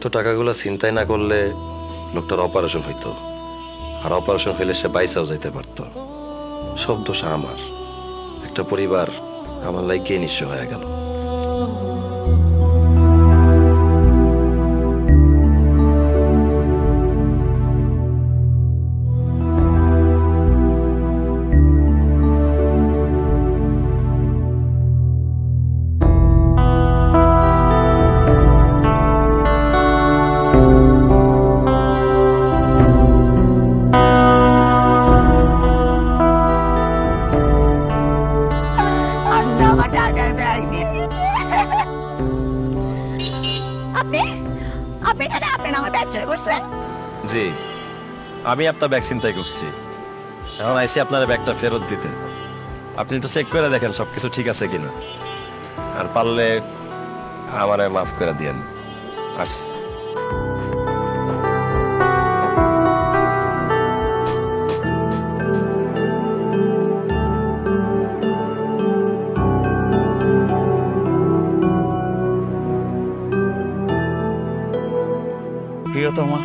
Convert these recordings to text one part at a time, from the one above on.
হয়তো টাকাগুলো ছিনতাই না করলে লোকটার অপারেশন হইতো, আর অপারেশন হইলে সে বাইসাও যাইতে পারত। সব দোষ আমার, একটা পরিবার আমার লাইগে নিঃস্ব হয়ে গেল। জি, আমি আপনার ব্যাগ ছিনতাই করছি। এখন আইসি আপনার ব্যাগটা ফেরত দিতে। আপনি একটু চেক করে দেখেন সবকিছু ঠিক আছে কিনা, আর পারলে আমারে মাফ করে দিয়েন। আসি। প্রিয়তমা,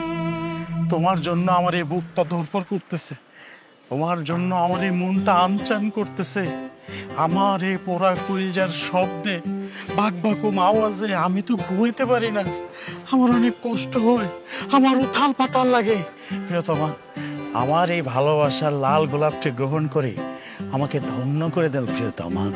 তোমার জন্য আমার এই বুকটা ধরপড় করতেছে, তোমার জন্য আমার এই মনটা আনচান করতেছে। আমার এই পোড়া কলিজার শব্দে বাক বাকুম আওয়াজে আমি তো ঘুমাইতে পারি না। আমার অনেক কষ্ট হয়, আমার উথাল পাতাল লাগে। প্রিয়তমা, আমার এই ভালোবাসার লাল গোলাপটি গ্রহণ করে আমাকে ধন্য করে দেন প্রিয়তমা।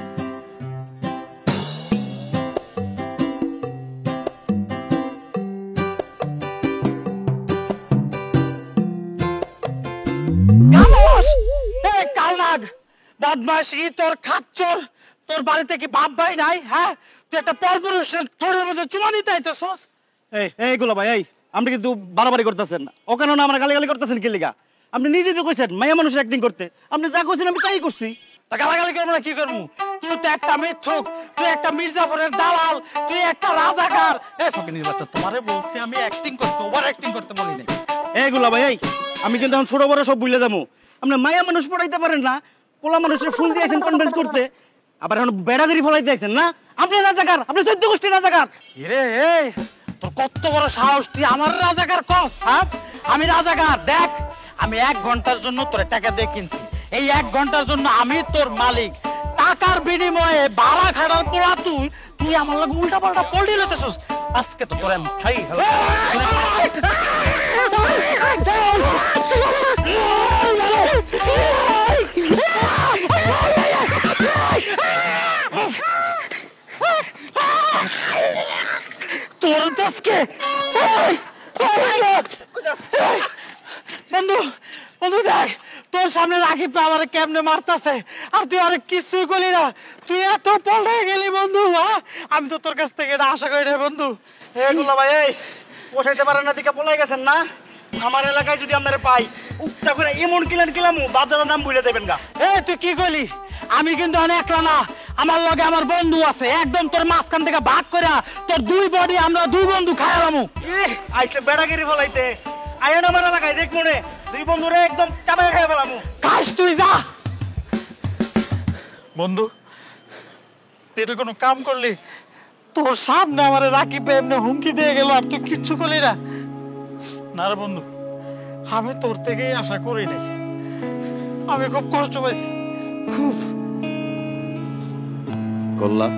বদমাশ, তোর খাচ্চর, তোর বাড়িতে কি বাপ ভাই নাই? হ্যাঁ, তুই একটা পরপুরুষের ঠোঁটের মধ্যে চুমা নিতে আইতেছস। এইগুলো ভাই, আপনি কিন্তু বাড়াবাড়ি করতেছেন। ওখানে না আমরা গালিগালি করতেছেন কি লিগা? আপনি নিজে তো কইছেন মাইয়া মানুষের অ্যাক্টিং করতে। আপনি যা কইছেন আমি তাই করছি। তা গালাগালি করবো না কি করবো? তুই তো একটা মিথ্যুক, তুই একটা মির্জাফরের দালাল, তুই একটা রাজাকার। এই ফকিনীর বাচ্চা, তোমারে বলছি আমি অ্যাক্টিং করতে, ওভার অ্যাক্টিং করতে বলি নাই। এইগুলা ভাই, আমি কিন্তু এখন ছোট বড় সব ভুলে যাবো। আপনি মাইয়া মানুষ পড়াইতে পারেন না, পোলা মানুষের ফুল দিয়েছেন কনভিন্স করতে, আবার এখন বেড়াগিরি ফলাই দিয়েছেন না? আপনি রাজাকার, আপনি 14 গোষ্ঠী রাজাকার। রে তোর কত বড় সাহস, তুই আমার রাজাকার কস? হ্যাঁ, আমি রাজাকার। দেখ, আমি 1 ঘন্টার জন্য তোর টাকা দিয়ে কিনছি। এই 1 ঘন্টার জন্য আমি তোর মালিক। টাকার বিনিময়ে বাড়া খাটার পোলা তুই, তুই আমার লাগে উল্টা পাল্টা পল্টি লইতেছস। আজকে তো তোর আমি খাই হলো। তোর দোষকে বন্ধু, বন্ধু দেখ, তোর সামনে রাখি তো আমার কেমনে মারতাছে, আর তুই অনেক কিছুই করলি না। তুই এত পড়ে গেলি বন্ধু। আমি তো তোর কাছ থেকে এটা আশা করি না বন্ধু। এগুলো ভাই, এই পোষাইতে পারেন না দিকে পলাই গেছেন না? আমার এলাকায় যদি আপনারা পাই, উত্তা করে এমন কিলামু বাপ দাদার নাম ভুলে দেবেন গা। তুই কি করলি? আমি কিন্তু অনেক একলা না, আমার লগে আমার বন্ধু আছে। একদম তোর মাঝখান থেকে ভাগ করে তোর 2 বডি আমরা 2 বন্ধু খাইলামু। আইসে বেড়াগিরি ফলাইতে আইন আমার এলাকায় দেখ মনে 2 বন্ধুরে একদম চাপায় খাই ফেলামু। কাজ তুই যা বন্ধু, তুই কোনো কাম করলি? তোর সামনে আমার রাকিব এমনি হুমকি দিয়ে গেল, আর তুই কিচ্ছু করলি না। না রে বন্ধু, আমি তোর থেকেই আশা করি নাই। আমি খুব কষ্ট পাইছি, খুব। কল্লা,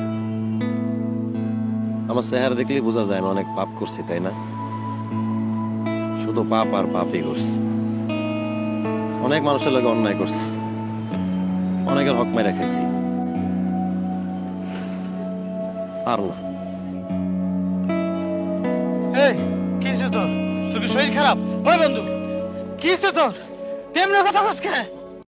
আমার চেহারা দেখলেই বোঝা যায় আমি অনেক পাপ করছি, তাই না? শুধু পাপ আর পাপই করছি। অনেক মানুষের লগে অন্যায় করছি, অনেকের হক মেরে খাইছি। আর না। এই কিসে তোর? তোর কি শরীর খারাপ? ওই বন্ধু, কিসে তোর? তেমনি কথা কস কে?